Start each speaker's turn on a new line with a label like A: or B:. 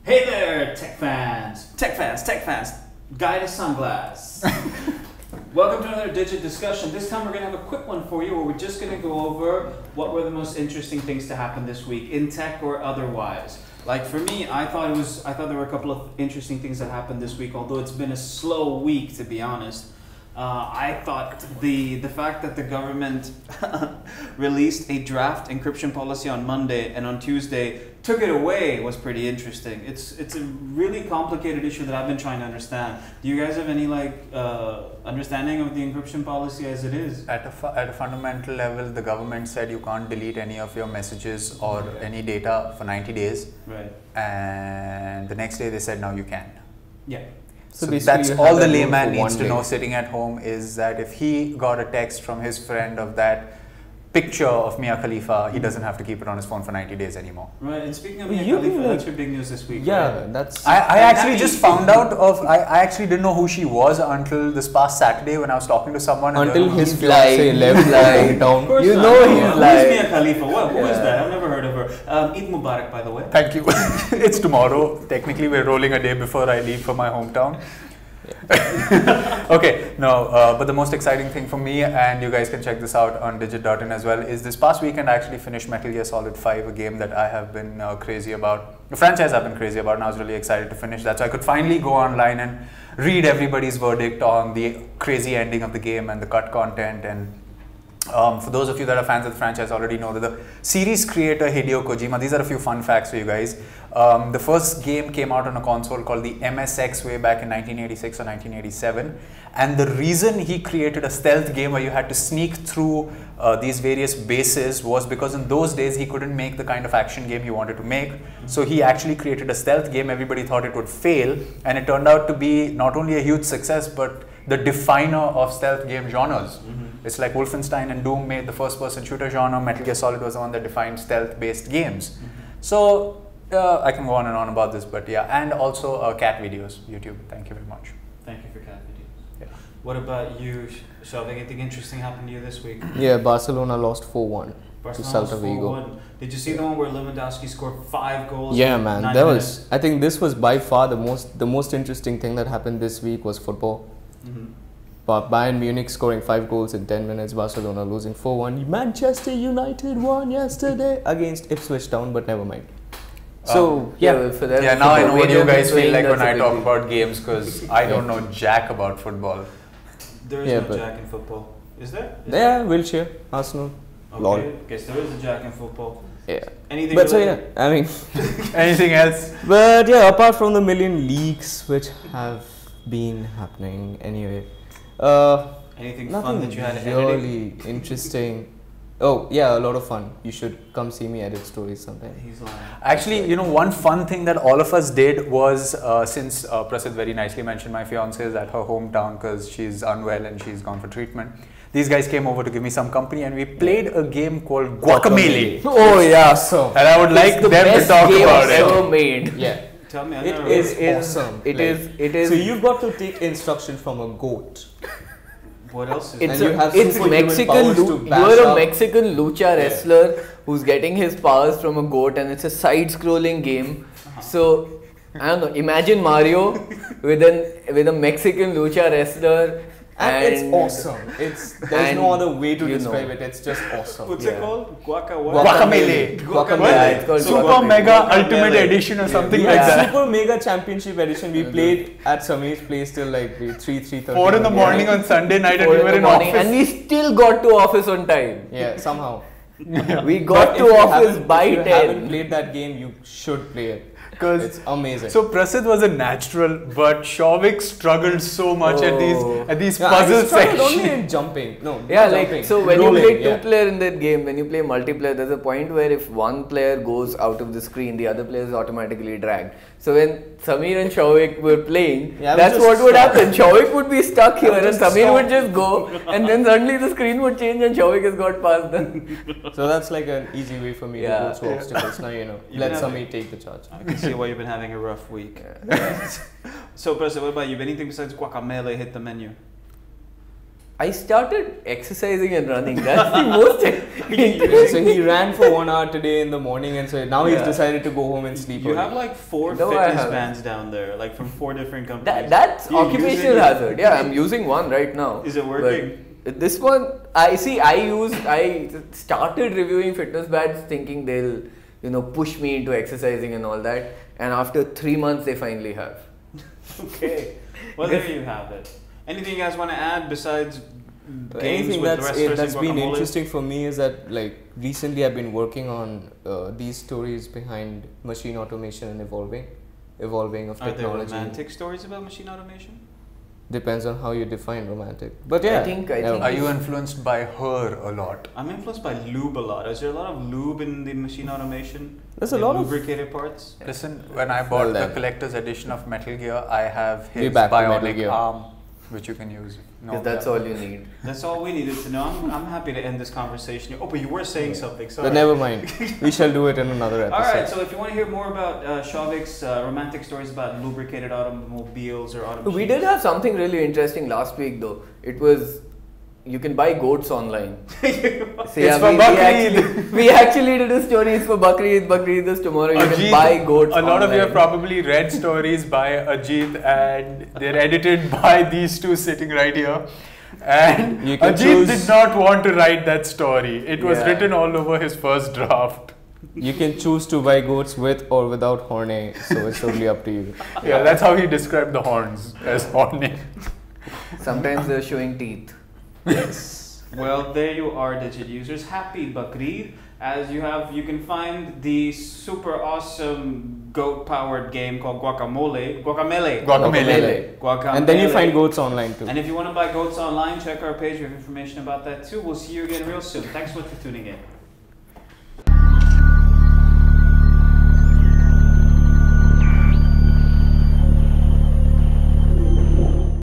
A: Hey there, tech fans, guy to sunglass. Welcome to another Digit discussion. This time we're going to have a quick one for you where we're just going to go over what were the most interesting things to happen this week, in tech or otherwise. Like for me, I thought there were a couple of interesting things that happened this week, although it's been a slow week, to be honest. I thought the fact that the government released a draft encryption policy on Monday and on Tuesday took it away was pretty interesting. It's a really complicated issue that I've been trying to understand. Do you guys have any understanding of the encryption policy as it is?
B: At a fundamental level, the government said you can't delete any of your messages or any data for 90 days.
A: Right.
B: And the next day they said now you can.
A: Yeah.
B: So that's all the layman needs to know sitting at home is that if he got a text from his friend of that picture of Khalifa, he doesn't have to keep it on his phone for 90 days anymore.
A: Right, and speaking of Khalifa, that's your big news this week.
C: Yeah,
A: right?
C: that's...
B: I actually just found out of... I actually didn't know who she was until this past Saturday when I was talking to someone.
C: Until his fiancé left down.
B: You know he's like...
A: Who's Khalifa? Who is that? I've never heard of her. Eid Mubarak, by the way.
B: Thank you. It's tomorrow. Technically, we're rolling a day before I leave for my hometown. Okay, no, but the most exciting thing for me, and you guys can check this out on digit.in as well, is this past weekend I actually finished Metal Gear Solid 5, a game that I have been crazy about, the franchise I've been crazy about, and I was really excited to finish that. So I could finally go online and read everybody's verdict on the crazy ending of the game and the cut content. And for those of you that are fans of the franchise already know that the series creator Hideo Kojima, these are a few fun facts for you guys. The first game came out on a console called the MSX way back in 1986 or 1987, and the reason he created a stealth game where you had to sneak through these various bases was because in those days he couldn't make the kind of action game he wanted to make. So he actually created a stealth game. Everybody thought it would fail, and it turned out to be not only a huge success but the definer of stealth game genres. It's like Wolfenstein and Doom made the first-person shooter genre. Metal Gear Solid was the one that defined stealth-based games. So I can go on and on about this, but yeah, and also cat videos, YouTube. Thank you very much.
A: Thank you for cat videos.
B: Yeah.
A: What about you, Shav? Anything interesting happened to you this week?
C: Yeah, Barcelona lost 4-1 to Celta Vigo.
A: Did you see the one where Lewandowski scored 5 goals?
C: Yeah, man. That was. I think this was by far the most interesting thing that happened this week was football. But Bayern Munich scoring 5 goals in 10 minutes, Barcelona losing 4-1. Manchester United won yesterday against Ipswich Town, but never mind. So
B: now I know what you guys feel like when I talk about games because I don't know jack about football.
A: There is no jack in football. Is there?
C: Yeah, Wiltshire, Arsenal.
A: Okay,
C: Lol.
A: guess there is a jack in football.
C: Yeah.
A: Anything
C: but so yeah, I mean...
B: Anything else?
C: But yeah, apart from the million leaks which have been happening anyway.
A: Anything fun that you had
C: really interesting. Oh yeah, a lot of fun. You should come see me edit stories sometime.
A: He's lying.
B: Actually, you know, one fun thing that all of us did was since Prasid very nicely mentioned my fiance is at her hometown because she's unwell and she's gone for treatment. These guys came over to give me some company and we played a game called Guacamole.
C: Oh yeah, so.
B: And I would like them to talk about it.
D: Ever made.
C: Yeah.
A: Tell me,
C: It is awesome.
D: It is.
C: So you've got to take instruction from a goat.
A: What else is
D: It's Mexican. You are a Mexican lucha wrestler who's getting his powers from a goat, and it's a side-scrolling game. So I don't know. Imagine Mario with a Mexican lucha wrestler.
C: And it's awesome. There's no other way to describe it. It's just awesome.
A: What's it called?
B: Guacamole.
C: Guacamole.
D: It's called
B: Super Mega Ultimate Edition or something like that.
C: Super Mega Championship Edition. We played at Sameer's place till like 3:30.
B: 4 in the morning on Sunday night and we were in office.
D: And we still got to office on time.
C: Yeah, somehow.
D: We got to office by 10.
C: If you haven't played that game, you should play it. It's amazing.
B: So Prasid was a natural, but Shavik struggled so much at these puzzle sections.
C: Only in jumping. No.
D: Yeah,
C: jumping.
D: So when you play 2-player in that game, when you play multiplayer, there's a point where if one player goes out of the screen, the other player is automatically dragged. So when Sameer and Shavik were playing, that's what would happen. Shavik would be stuck here and Sameer would just go, and then suddenly the screen would change and Shavik has got past them.
C: So that's like an easy way for me to go through obstacles. Now you know. Let Sameer take the charge.
A: I can see why you've been having a rough week. So, Prasid, what about you? Anything besides guacamole hit the menu?
D: I started exercising and running. That's the most
C: So he ran for 1 hour today in the morning, and so now he's decided to go home and sleep.
A: You have like 4 fitness bands down there, like from 4 different companies.
D: That's occupational hazard. Yeah, I'm using one right now.
A: Is it working?
D: But this one, I started reviewing fitness bands thinking they'll, push me into exercising and all that. And after 3 months, they finally have.
A: Okay. Well, there you have it. Anything you guys want to add besides games
C: anything
A: with
C: that's been interesting for me is that recently I've been working on these stories behind machine automation and evolving of technology.
A: Are there romantic stories about machine automation?
C: Depends on how you define romantic. But yeah,
D: I think
B: are you influenced by her a lot?
A: I'm influenced by lube a lot. Is there a lot of lube in the machine automation?
C: There's a lot of
A: lubricated parts.
B: Listen, when I bought the collector's edition of Metal Gear, I have his
C: back to Metal
B: bionic
C: Gear.
B: arm, which you can use.
D: Because that's all you need.
A: That's all we needed to know. I'm happy to end this conversation. Oh, but you were saying something. Sorry.
C: But never mind. We shall do it in another episode.
A: All right. So if you want to hear more about Shauvik's romantic stories about lubricated automobiles or automobiles,
D: we did have something really interesting last week, though. It was you can buy goats online. We actually did a story. It's for Bakr-Eid. Bakr-Eid is tomorrow. You can buy goats online.
B: A lot of you have probably read stories by Ajit, and they're edited by these two sitting right here. And Ajit did not want to write that story. It was written all over his first draft.
C: You can choose to buy goats with or without horny, so it's totally up to you.
B: Yeah, that's how he described the horns, as horny.
D: Sometimes they're showing teeth.
A: Yes. Well, there you are, Digit users. Happy Bakr-Eid. As you can find the super awesome goat-powered game called Guacamele.
C: And then you find goats online too.
A: And if you want to buy goats online, check our page. We have information about that too. We'll see you again real soon. Thanks so much for tuning in.